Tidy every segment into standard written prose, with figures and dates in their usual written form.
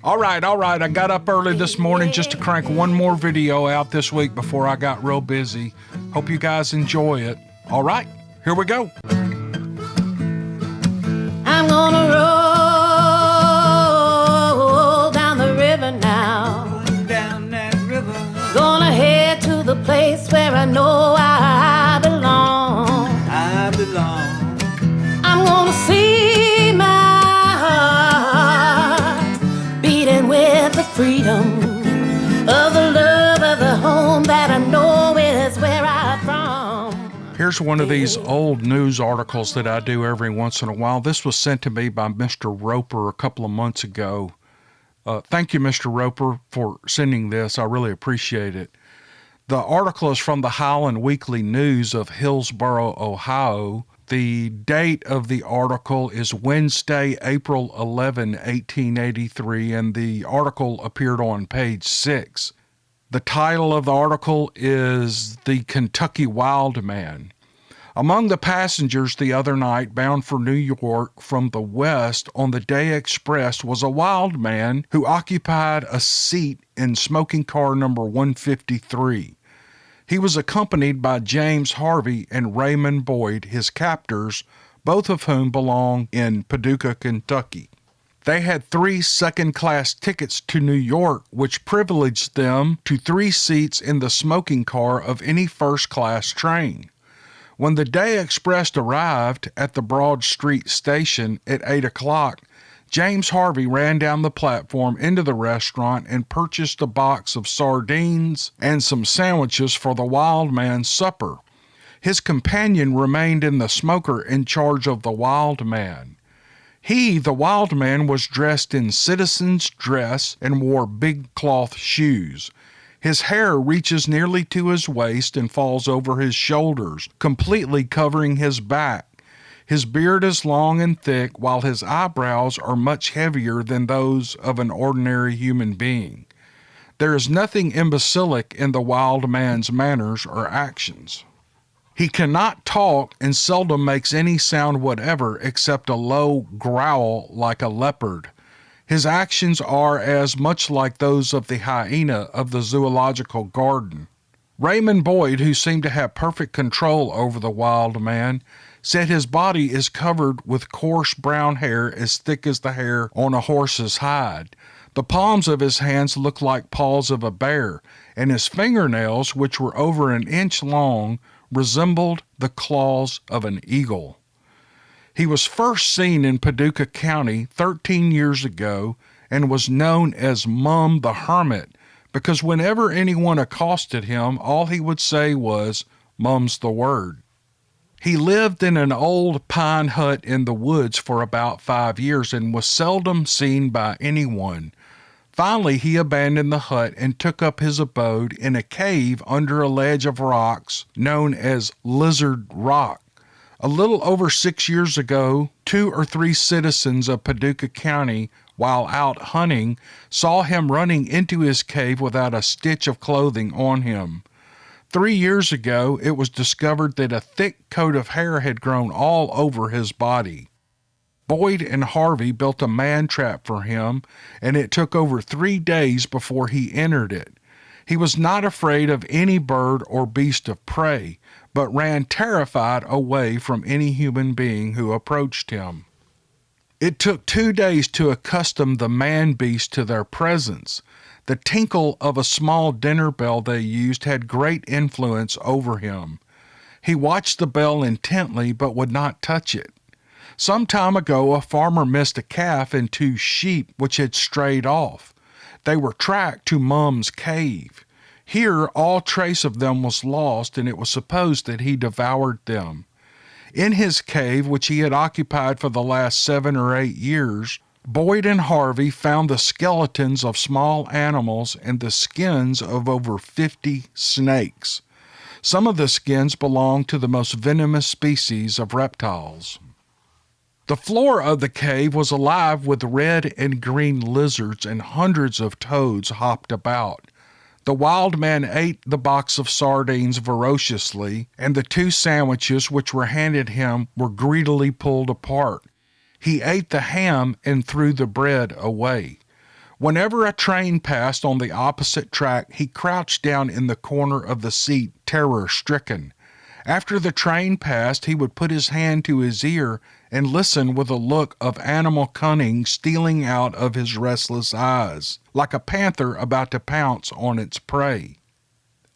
All right. I got up early this morning just to crank one more video out this week before I got real busy. Hope you guys enjoy it. All right, here we go. I'm gonna roll down the river now. Down that river. Gonna head to the place where I know I belong. I belong. I'm gonna see my heart beating with the freedom of the love of the home that I know is where I'm from. Here's one of these old news articles that I do every once in a while. This was sent to me by Mr. Roper a couple of months ago. Thank you, Mr. Roper, for sending this. I really appreciate it. The article is from the Highland Weekly News of Hillsboro, Ohio. The date of the article is Wednesday, April 11, 1883, and the article appeared on page 6. The title of the article is The Kentucky Wildman. Among the passengers the other night bound for New York from the west on the day express was a wild man who occupied a seat in smoking car number 153. He was accompanied by James Harvey and Raymond Boyd, his captors, both of whom belong in Paducah, Kentucky. They had 3 second-class tickets to New York, which privileged them to 3 seats in the smoking car of any first-class train. When the day express arrived at the Broad Street station at 8 o'clock, James Harvey ran down the platform into the restaurant and purchased a box of sardines and some sandwiches for the wild man's supper. His companion remained in the smoker in charge of the wild man. He, the wild man, was dressed in citizen's dress and wore big cloth shoes. His hair reaches nearly to his waist and falls over his shoulders, completely covering his back. His beard is long and thick, while his eyebrows are much heavier than those of an ordinary human being. There is nothing imbecilic in the wild man's manners or actions. He cannot talk and seldom makes any sound whatever except a low growl like a leopard. His actions are as much like those of the hyena of the zoological garden. Raymond Boyd, who seemed to have perfect control over the wild man, said his body is covered with coarse brown hair as thick as the hair on a horse's hide. The palms of his hands looked like paws of a bear, and his fingernails, which were over an inch long, resembled the claws of an eagle. He was first seen in Paducah County 13 years ago and was known as Mam the Hermit because whenever anyone accosted him, all he would say was, "Mum's the word." He lived in an old pine hut in the woods for about 5 years and was seldom seen by anyone. Finally, he abandoned the hut and took up his abode in a cave under a ledge of rocks known as Lizard Rock. A little over 6 years ago, 2 or 3 citizens of Paducah County, while out hunting, saw him running into his cave without a stitch of clothing on him. 3 years ago, it was discovered that a thick coat of hair had grown all over his body. Boyd and Harvey built a man-trap for him, and it took over 3 days before he entered it. He was not afraid of any bird or beast of prey, but ran terrified away from any human being who approached him. It took 2 days to accustom the man-beast to their presence. The tinkle of a small dinner bell they used had great influence over him. He watched the bell intently but would not touch it. Some time ago, a farmer missed a calf and 2 sheep which had strayed off. They were tracked to Mum's cave. Here, all trace of them was lost, and it was supposed that he devoured them. In his cave, which he had occupied for the last 7 or 8 years, Boyd and Harvey found the skeletons of small animals and the skins of over 50 snakes. Some of the skins belonged to the most venomous species of reptiles. The floor of the cave was alive with red and green lizards, and hundreds of toads hopped about. The wild man ate the box of sardines voraciously, and the 2 sandwiches which were handed him were greedily pulled apart. He ate the ham and threw the bread away. Whenever a train passed on the opposite track, he crouched down in the corner of the seat, terror-stricken. After the train passed, he would put his hand to his ear and listen with a look of animal cunning stealing out of his restless eyes, like a panther about to pounce on its prey.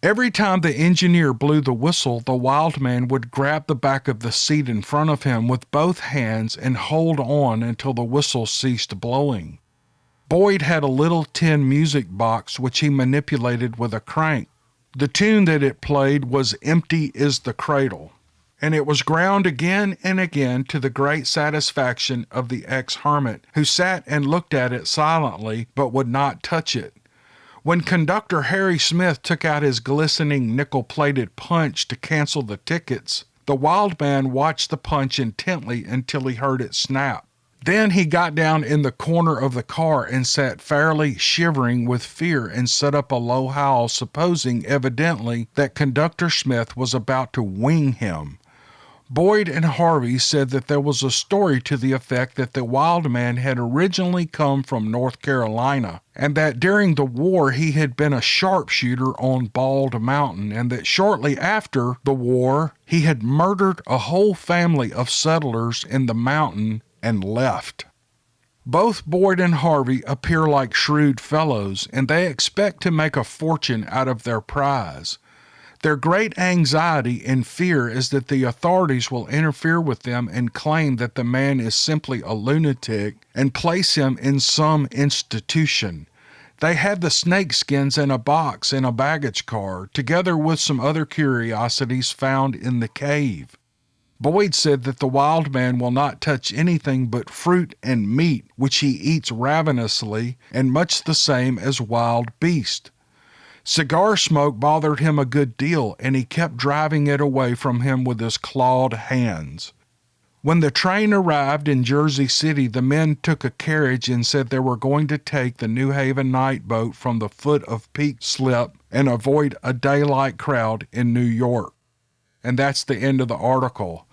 Every time the engineer blew the whistle, the wild man would grab the back of the seat in front of him with both hands and hold on until the whistle ceased blowing. Boyd had a little tin music box which he manipulated with a crank. The tune that it played was "Empty is the Cradle," and it was ground again and again to the great satisfaction of the ex-hermit, who sat and looked at it silently but would not touch it. When conductor Harry Smith took out his glistening nickel-plated punch to cancel the tickets, the wild man watched the punch intently until he heard it snap. Then he got down in the corner of the car and sat fairly shivering with fear and set up a low howl, supposing evidently that Conductor Smith was about to wing him. Boyd and Harvey said that there was a story to the effect that the wild man had originally come from North Carolina, and that during the war he had been a sharpshooter on Bald Mountain, and that shortly after the war he had murdered a whole family of settlers in the mountain and left. Both Boyd and Harvey appear like shrewd fellows, and they expect to make a fortune out of their prize. Their great anxiety and fear is that the authorities will interfere with them and claim that the man is simply a lunatic and place him in some institution. They had the snakeskins in a box in a baggage car, together with some other curiosities found in the cave. Boyd said that the wild man will not touch anything but fruit and meat, which he eats ravenously, and much the same as wild beast. Cigar smoke bothered him a good deal, and he kept driving it away from him with his clawed hands. When the train arrived in Jersey City, the men took a carriage and said they were going to take the New Haven night boat from the foot of Peak Slip and avoid a daylight crowd in New York. And that's the end of the article.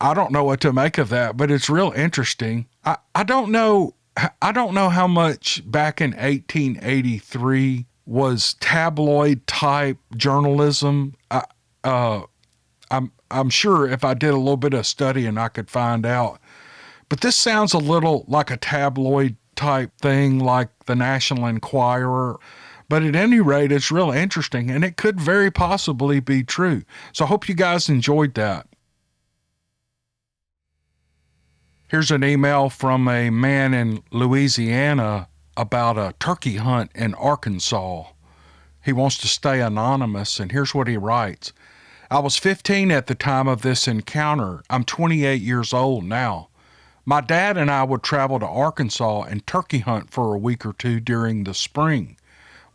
I don't know what to make of that, but it's real interesting. I don't know how much back in 1883 was tabloid type journalism. I'm sure if I did a little bit of studying, I could find out. But this sounds a little like a tabloid type thing, like the National Enquirer. But at any rate, it's real interesting, and it could very possibly be true. So I hope you guys enjoyed that. Here's an email from a man in Louisiana about a turkey hunt in Arkansas. He wants to stay anonymous, and here's what he writes. I was 15 at the time of this encounter. I'm 28 years old now. My dad and I would travel to Arkansas and turkey hunt for a week or two during the spring.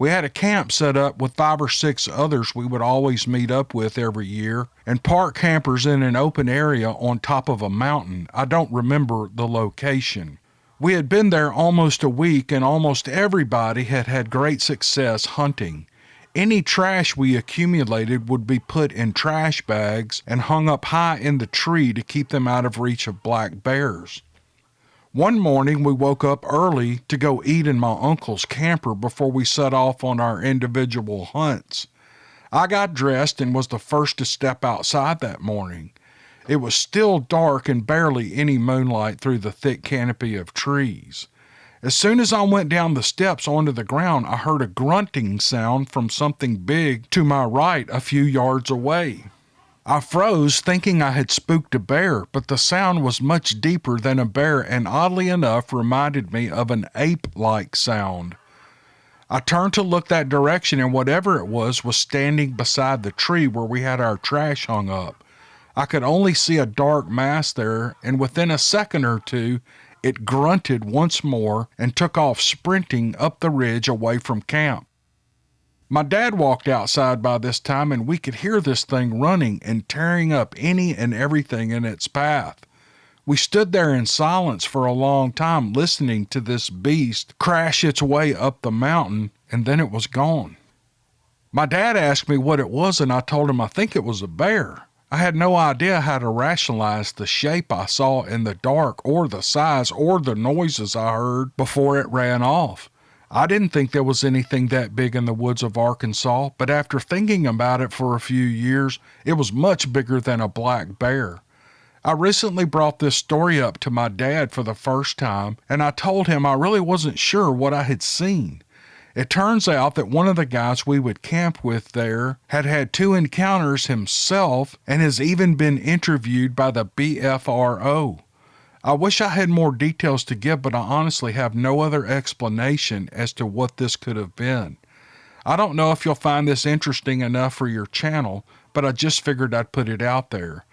We had a camp set up with 5 or 6 others we would always meet up with every year and park campers in an open area on top of a mountain. I don't remember the location. We had been there almost a week, and almost everybody had had great success hunting. Any trash we accumulated would be put in trash bags and hung up high in the tree to keep them out of reach of black bears. One morning we woke up early to go eat in my uncle's camper before we set off on our individual hunts. I got dressed and was the first to step outside that morning. It was still dark and barely any moonlight through the thick canopy of trees. As soon as I went down the steps onto the ground, I heard a grunting sound from something big to my right a few yards away. I froze, thinking I had spooked a bear, but the sound was much deeper than a bear and oddly enough reminded me of an ape-like sound. I turned to look that direction, and whatever it was standing beside the tree where we had our trash hung up. I could only see a dark mass there, and within a second or two, it grunted once more and took off sprinting up the ridge away from camp. My dad walked outside by this time, and we could hear this thing running and tearing up any and everything in its path. We stood there in silence for a long time, listening to this beast crash its way up the mountain, and then it was gone. My dad asked me what it was, and I told him I think it was a bear. I had no idea how to rationalize the shape I saw in the dark, or the size, or the noises I heard before it ran off. I didn't think there was anything that big in the woods of Arkansas, but after thinking about it for a few years, it was much bigger than a black bear. I recently brought this story up to my dad for the first time, and I told him I really wasn't sure what I had seen. It turns out that one of the guys we would camp with there had had 2 encounters himself and has even been interviewed by the BFRO. I wish I had more details to give, but I honestly have no other explanation as to what this could have been. I don't know if you'll find this interesting enough for your channel, but I just figured I'd put it out there.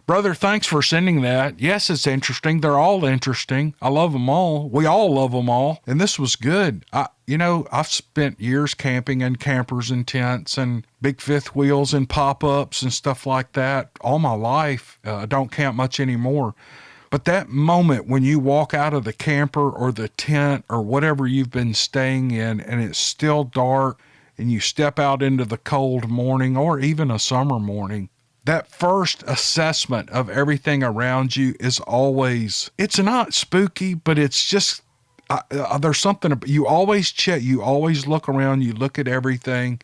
Brother, thanks for sending that. Yes, it's interesting. They're all interesting. I love them all. We all love them all. And this was good. I've spent years camping in campers and tents and big fifth wheels and pop-ups and stuff like that all my life. I don't camp much anymore. But that moment when you walk out of the camper or the tent or whatever you've been staying in and it's still dark and you step out into the cold morning or even a summer morning, that first assessment of everything around you is always, it's not spooky, but it's just, there's something, you always check, you always look around, you look at everything,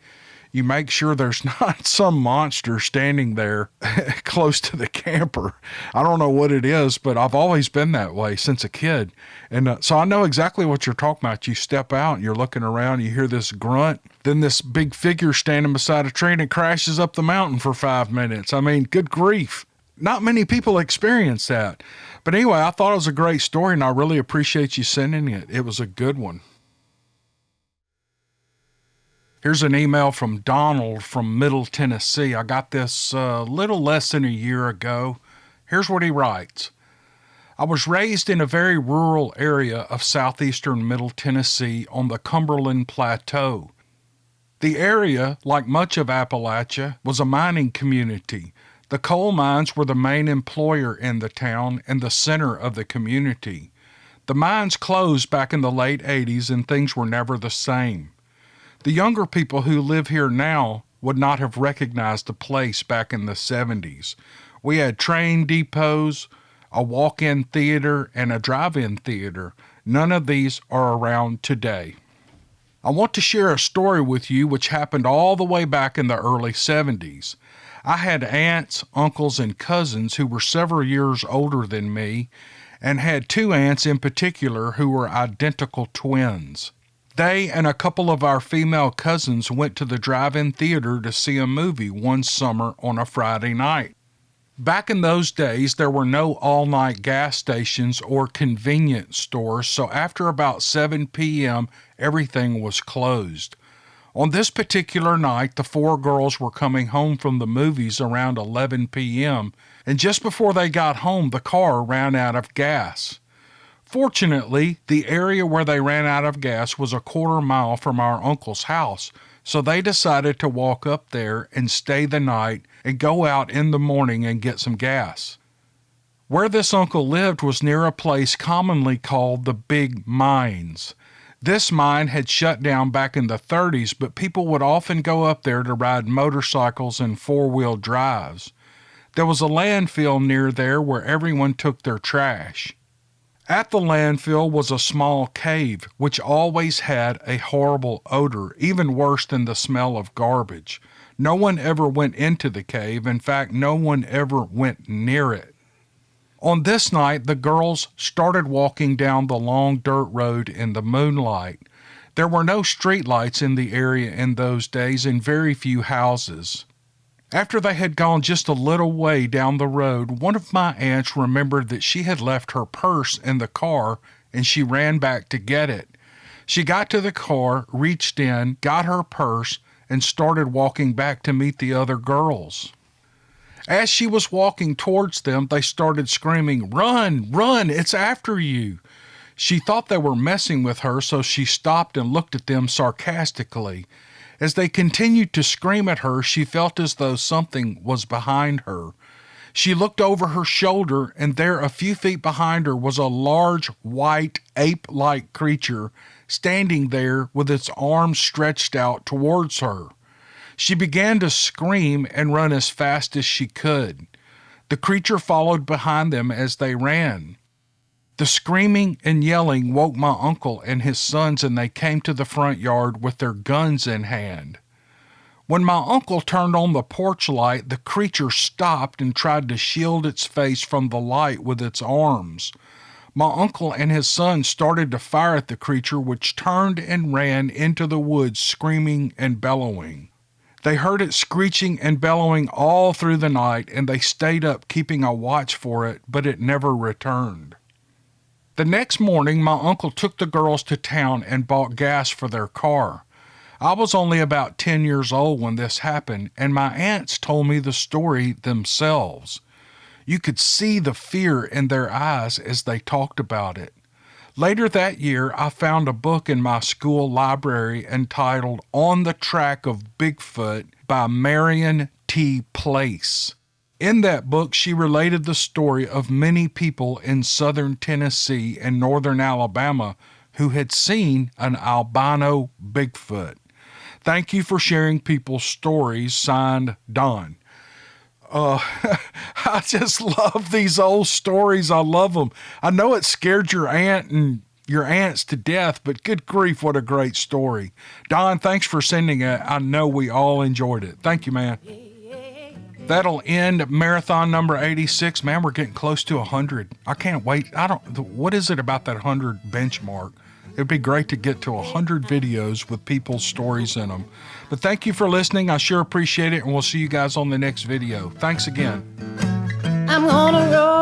you make sure there's not some monster standing there close to the camper. I don't know what it is, but I've always been that way since a kid. And so I know exactly what you're talking about. You step out and you're looking around, you hear this grunt, then this big figure standing beside a tree and it crashes up the mountain for 5 minutes. I mean, good grief. Not many people experience that. But anyway, I thought it was a great story and I really appreciate you sending it. It was a good one. Here's an email from Donald from Middle Tennessee. I got this a little less than a year ago. Here's what he writes. I was raised in a very rural area of southeastern Middle Tennessee on the Cumberland Plateau. The area, like much of Appalachia, was a mining community. The coal mines were the main employer in the town and the center of the community. The mines closed back in the late 80s and things were never the same. The younger people who live here now would not have recognized the place back in the 70s. We had train depots, a walk-in theater, and a drive-in theater. None of these are around today. I want to share a story with you which happened all the way back in the early 70s. I had aunts, uncles, and cousins who were several years older than me, and had 2 aunts in particular who were identical twins. They and a couple of our female cousins went to the drive-in theater to see a movie one summer on a Friday night. Back in those days, there were no all-night gas stations or convenience stores, so after about 7 p.m., everything was closed. On this particular night, the 4 girls were coming home from the movies around 11 p.m., and just before they got home, the car ran out of gas. Fortunately, the area where they ran out of gas was a quarter mile from our uncle's house, so they decided to walk up there and stay the night and go out in the morning and get some gas. Where this uncle lived was near a place commonly called the Big Mines. This mine had shut down back in the 30s, but people would often go up there to ride motorcycles and 4-wheel drives. There was a landfill near there where everyone took their trash. At the landfill was a small cave, which always had a horrible odor, even worse than the smell of garbage. No one ever went into the cave. In fact, no one ever went near it. On this night, the girls started walking down the long dirt road in the moonlight. There were no streetlights in the area in those days and very few houses. After they had gone just a little way down the road, one of my aunts remembered that she had left her purse in the car and she ran back to get it. She got to the car, reached in, got her purse, and started walking back to meet the other girls. As she was walking towards them, they started screaming, "Run, run, it's after you." She thought they were messing with her, so she stopped and looked at them sarcastically. As they continued to scream at her, she felt as though something was behind her. She looked over her shoulder, and there a few feet behind her was a large, white, ape-like creature standing there with its arms stretched out towards her. She began to scream and run as fast as she could. The creature followed behind them as they ran. The screaming and yelling woke my uncle and his sons, and they came to the front yard with their guns in hand. When my uncle turned on the porch light, the creature stopped and tried to shield its face from the light with its arms. My uncle and his son started to fire at the creature, which turned and ran into the woods screaming and bellowing. They heard it screeching and bellowing all through the night, and they stayed up keeping a watch for it, but it never returned. The next morning, my uncle took the girls to town and bought gas for their car. I was only about 10 years old when this happened, and my aunts told me the story themselves. You could see the fear in their eyes as they talked about it. Later that year, I found a book in my school library entitled On the Track of Bigfoot by Marion T. Place. In that book, she related the story of many people in southern Tennessee and northern Alabama who had seen an albino Bigfoot. Thank you for sharing people's stories. Signed, Don. I just love these old stories. I love them. I know it scared your aunt and your aunts to death, but good grief, what a great story. Don, thanks for sending it. I know we all enjoyed it. Thank you, man. That'll end marathon number 86. Man, we're getting close to 100. I can't wait. What is it about that 100 benchmark? It'd be great to get to 100 videos with people's stories in them. But thank you for listening. I sure appreciate it, and we'll see you guys on the next video. Thanks again. I'm gonna roll